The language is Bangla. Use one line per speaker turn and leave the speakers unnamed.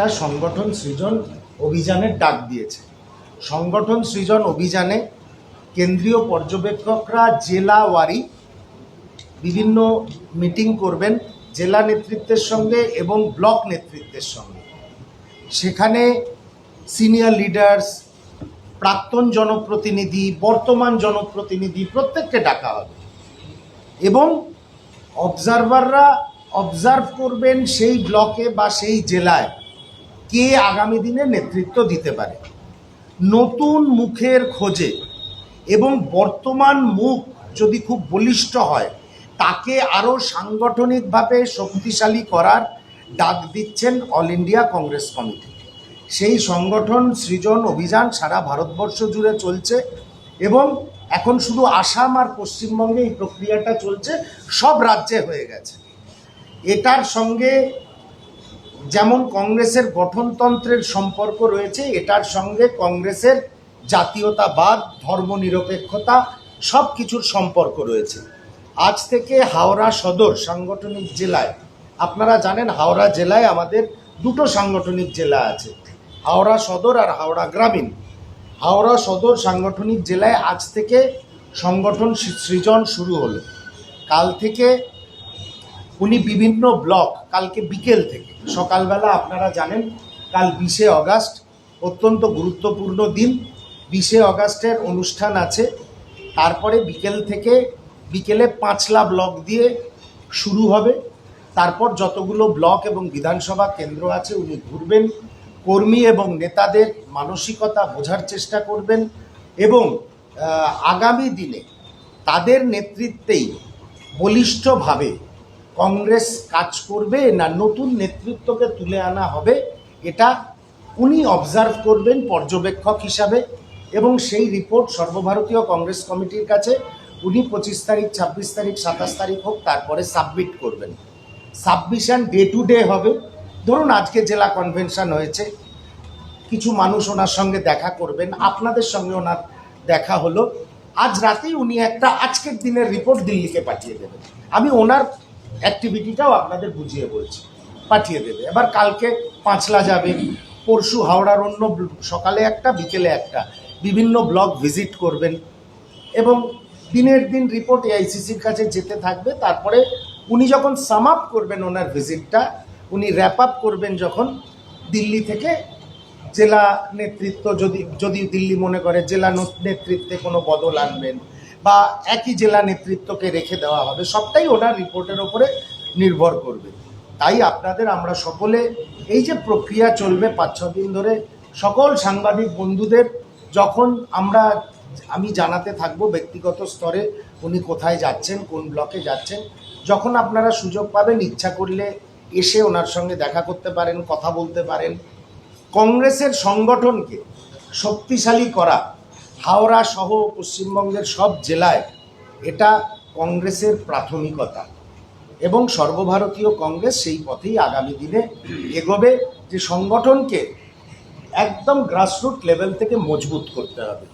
একটা সংগঠন সৃজন অভিযানের ডাক দিয়েছে। সংগঠন সৃজন অভিযানে কেন্দ্রীয় পর্যবেক্ষকরা জেলাওয়ারি বিভিন্ন মিটিং করবেন জেলা নেতৃত্বের সঙ্গে এবং ব্লক নেতৃত্বের সঙ্গে। সেখানে সিনিয়র লিডার্স, প্রাক্তন জনপ্রতিনিধি, বর্তমান জনপ্রতিনিধি প্রত্যেককে ডাকা হবে এবং অবজারভাররা অবজার্ভ করবেন সেই ব্লকে বা সেই জেলায় কে আগামী দিনে নেতৃত্ব দিতে পারে। নতুন মুখের খোঁজে এবং বর্তমান মুখ যদি খুব বলিষ্ঠ হয় তাকে আরও সাংগঠনিকভাবে শক্তিশালী করার ডাক দিচ্ছেন অল ইন্ডিয়া কংগ্রেস কমিটি। সেই সংগঠন সৃজন অভিযান সারা ভারতবর্ষ জুড়ে চলছে এবং এখন শুধু আসাম আর পশ্চিমবঙ্গে এই প্রক্রিয়াটা চলছে, সব রাজ্যে হয়ে গেছে। এটার সঙ্গে যেমন কংগ্রেসের গঠনতন্ত্রের সম্পর্ক রয়েছে, এটার সঙ্গে কংগ্রেসের জাতীয়তাবাদ, ধর্মনিরপেক্ষতা সব কিছুর সম্পর্ক রয়েছে। আজ থেকে হাওড়া সদর সাংগঠনিক জেলায়, আপনারা জানেন হাওড়া জেলায় আমাদের দুটো সাংগঠনিক জেলা আছে, হাওড়া সদর আর হাওড়া গ্রামীণ। হাওড়া সদর সাংগঠনিক জেলায় আজ থেকে সংগঠন সৃজন শুরু হলো। কাল থেকে উনি বিভিন্ন ব্লক, কালকে বিকেল থেকে, সকালবেলা আপনারা জানেন কাল 20শে অগাস্ট, অত্যন্ত গুরুত্বপূর্ণ দিন। 20শে অগাস্টের অনুষ্ঠান আছে, তারপরে বিকেল থেকে বিকেলে 5লা ব্লক দিয়ে শুরু হবে। তারপর যতগুলো ব্লক এবং বিধানসভা কেন্দ্র আছে উনি ঘুরবেন, কর্মী এবং নেতাদের মানসিকতা বোঝার চেষ্টা করবেন এবং আগামী দিনে তাদের নেতৃত্বেই বলিষ্ঠভাবে কংগ্রেস কাজ করবে না নতুন নেতৃত্বকে তুলে আনা হবে, এটা উনি অবজার্ভ করবেন পর্যবেক্ষক হিসাবে এবং সেই রিপোর্ট সর্বভারতীয় কংগ্রেস কমিটির কাছে উনি 25 তারিখ, 26 তারিখ, 27 তারিখ হোক তারপরে সাবমিট করবেন। সাবমিশন ডে টু ডে হবে। ধরুন আজকে জেলা কনভেনশন হয়েছে, কিছু মানুষ ওনার সঙ্গে দেখা করবেন, আপনাদের সঙ্গে ওনার দেখা হলো, আজ রাতেই উনি একটা আজকের দিনের রিপোর্ট দিল্লিকে পাঠিয়ে দেবেন। আমি ওনার অ্যাক্টিভিটিটাও আপনাদের বুঝিয়ে বলছি, পাঠিয়ে দেবে। এবার কালকে 5লা যাবে, পরশু হাওড়ার অন্য সকালে একটা, বিকেলে একটা, বিভিন্ন ব্লক ভিজিট করবেন এবং দিনের দিন রিপোর্ট এআইসিসির কাছে যেতে থাকবে। তারপরে উনি যখন সাম আপ করবেন ওনার ভিজিটটা, উনি র্যাপ আপ করবেন যখন দিল্লি থেকে জেলা নেতৃত্ব, যদি দিল্লি মনে করে জেলা নেতৃত্বে কোনো বদল আনবেন বা একই জেলা নেতৃত্বকে রেখে দেওয়া হবে, সবটাই ওনার রিপোর্টের ওপরে নির্ভর করবে। তাই আপনাদের আমরা সকলে এই যে প্রক্রিয়া চলবে 5-6 দিন ধরে, সকল সাংবাদিক বন্ধুদের যখন আমি জানাতে থাকবো ব্যক্তিগত স্তরে উনি কোথায় যাচ্ছেন, কোন ব্লকে যাচ্ছেন। যখন আপনারা সুযোগ পাবেন, ইচ্ছা করলে এসে ওনার সঙ্গে দেখা করতে পারেন, কথা বলতে পারেন। কংগ্রেসের সংগঠনকে শক্তিশালী করা হাওড়া সহ পশ্চিমবঙ্গের সব জেলায়, এটা কংগ্রেসের প্রাথমিকতা এবং সর্বভারতীয় কংগ্রেস সেই পথেই আগামী দিনে এগোবে যে সংগঠনকে একদম গ্রাসরুট লেভেল থেকে মজবুত করতে হবে।